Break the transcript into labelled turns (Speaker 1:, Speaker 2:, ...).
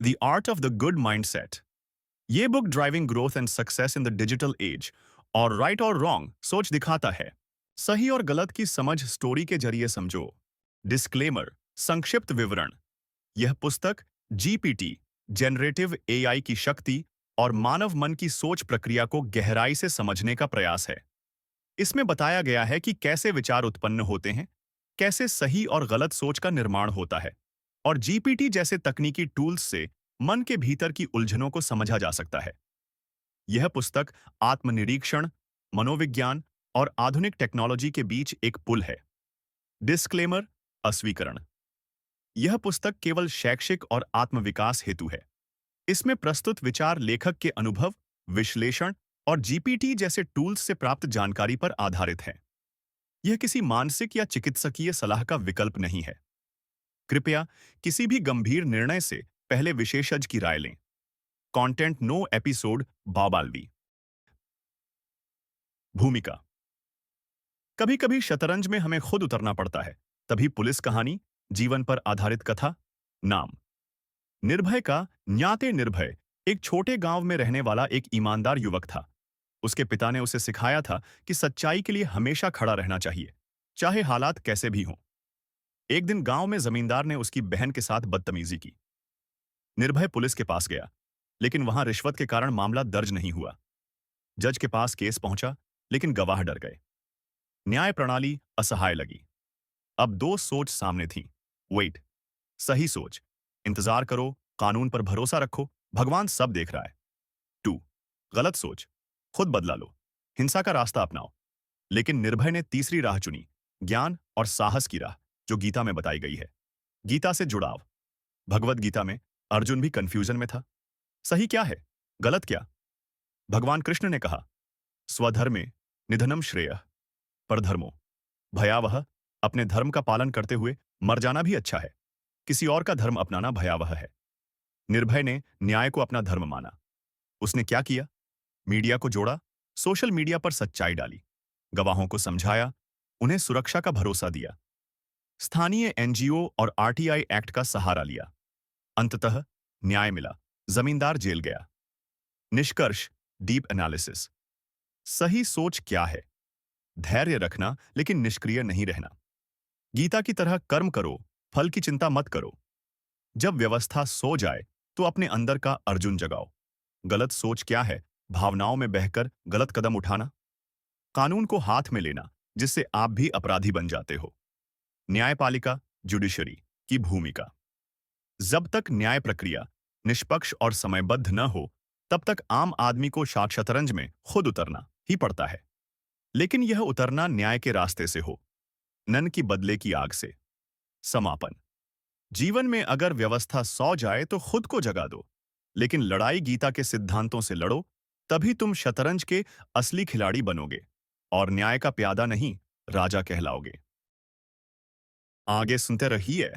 Speaker 1: The art of the good mindset. ये book driving growth and success in the digital age और right और wrong सोच दिखाता है। सही और गलत की समझ स्टोरी के जरिए समझो। डिस्क्लेमर, संक्षिप्त विवरण। यह पुस्तक जीपीटी, जनरेटिव एआई की शक्ति और मानव मन की सोच प्रक्रिया को गहराई से समझने का प्रयास है। इसमें बताया गया है कि कैसे विचार उत्पन्न होते हैं, कैसे सही और गलत सोच का निर्माण होता है, और जीपीटी जैसे तकनीकी टूल्स से मन के भीतर की उलझनों को समझा जा सकता है। यह पुस्तक आत्मनिरीक्षण, मनोविज्ञान और आधुनिक टेक्नोलॉजी के बीच एक पुल है। डिस्क्लेमर, अस्वीकरण। यह पुस्तक केवल शैक्षिक और आत्मविकास हेतु है। इसमें प्रस्तुत विचार लेखक के अनुभव, विश्लेषण और जीपीटी जैसे टूल्स से प्राप्त जानकारी पर आधारित है। यह किसी मानसिक या चिकित्सकीय सलाह का विकल्प नहीं है। कृपया किसी भी गंभीर निर्णय से पहले विशेषज्ञ की राय लें। कंटेंट नो एपिसोड बाबालवी। भूमिका। कभी कभी शतरंज में हमें खुद उतरना पड़ता है, तभी पुलिस कहानी, जीवन पर आधारित कथा। नाम निर्भय का न्याते निर्भय एक छोटे गांव में रहने वाला एक ईमानदार युवक था। उसके पिता ने उसे सिखाया था कि सच्चाई के लिए हमेशा खड़ा रहना चाहिए, चाहे हालात कैसे भी हों। एक दिन गांव में जमींदार ने उसकी बहन के साथ बदतमीजी की। निर्भय पुलिस के पास गया, लेकिन वहां रिश्वत के कारण मामला दर्ज नहीं हुआ। जज के पास केस पहुंचा, लेकिन गवाह डर गए। न्याय प्रणाली असहाय लगी। अब दो सोच सामने थी। वेट, सही सोच, इंतजार करो, कानून पर भरोसा रखो, भगवान सब देख रहा है। टू, गलत सोच, खुद बदला लो, हिंसा का रास्ता अपनाओ। लेकिन निर्भय ने तीसरी राह चुनी, ज्ञान और साहस की राह, जो गीता में बताई गई है। गीता से जुड़ाव। भगवत गीता में अर्जुन भी कंफ्यूजन में था। सही क्या है, गलत क्या? भगवान कृष्ण ने कहा, स्वधर्मे निधनम श्रेयः, परधर्मो भयावह। अपने धर्म का पालन करते हुए मर जाना भी अच्छा है, किसी और का धर्म अपनाना भयावह है। निर्भय ने न्याय को अपना धर्म माना। उसने क्या किया? मीडिया को जोड़ा, सोशल मीडिया पर सच्चाई डाली, गवाहों को समझाया, उन्हें सुरक्षा का भरोसा दिया, स्थानीय एनजीओ और आरटीआई एक्ट का सहारा लिया। अंततः न्याय मिला, जमींदार जेल गया। निष्कर्ष, डीप एनालिसिस। सही सोच क्या है? धैर्य रखना, लेकिन निष्क्रिय नहीं रहना। गीता की तरह कर्म करो, फल की चिंता मत करो। जब व्यवस्था सो जाए तो अपने अंदर का अर्जुन जगाओ। गलत सोच क्या है? भावनाओं में बहकर गलत कदम उठाना, कानून को हाथ में लेना, जिससे आप भी अपराधी बन जाते हो। न्यायपालिका, जुडिशरी की भूमिका। जब तक न्याय प्रक्रिया निष्पक्ष और समयबद्ध न हो, तब तक आम आदमी को शतरंज में खुद उतरना ही पड़ता है। लेकिन यह उतरना न्याय के रास्ते से हो, नन की बदले की आग से। समापन। जीवन में अगर व्यवस्था सो जाए तो खुद को जगा दो, लेकिन लड़ाई गीता के सिद्धांतों से लड़ो, तभी तुम शतरंज के असली खिलाड़ी बनोगे और न्याय का प्यादा नहीं, राजा कहलाओगे। आगे सुनते रहिए।